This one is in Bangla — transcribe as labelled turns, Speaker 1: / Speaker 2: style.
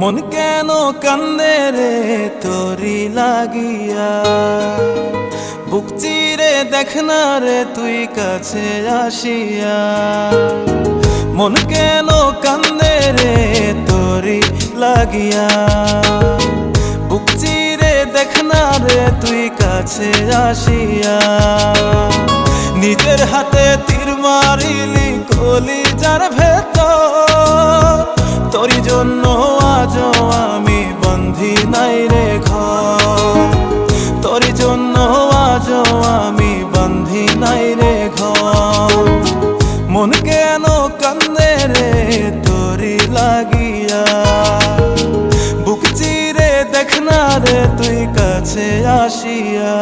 Speaker 1: মন কেন কান্দে রে তোরি লাগিয়া, বুক চিরে দেখ না রে তুই কাছে আসিয়া। মন কেন কান্দে রে তোরি লাগিয়া, বুক চিরে দেখ না রে তুই কাছে আসিয়া। নিজের হাতে তীর মারিলি কলিজার ভেতর, তোরি জন্য আজও আমি বন্ধি নাই রে ঘর, তোরি জন্য আজও আমি বন্ধি নাই রে ঘর। মন কেন কান্দে রে তোরি লাগিয়া, বুক চিরে দেখ না রে তুই কাছে আসিয়া।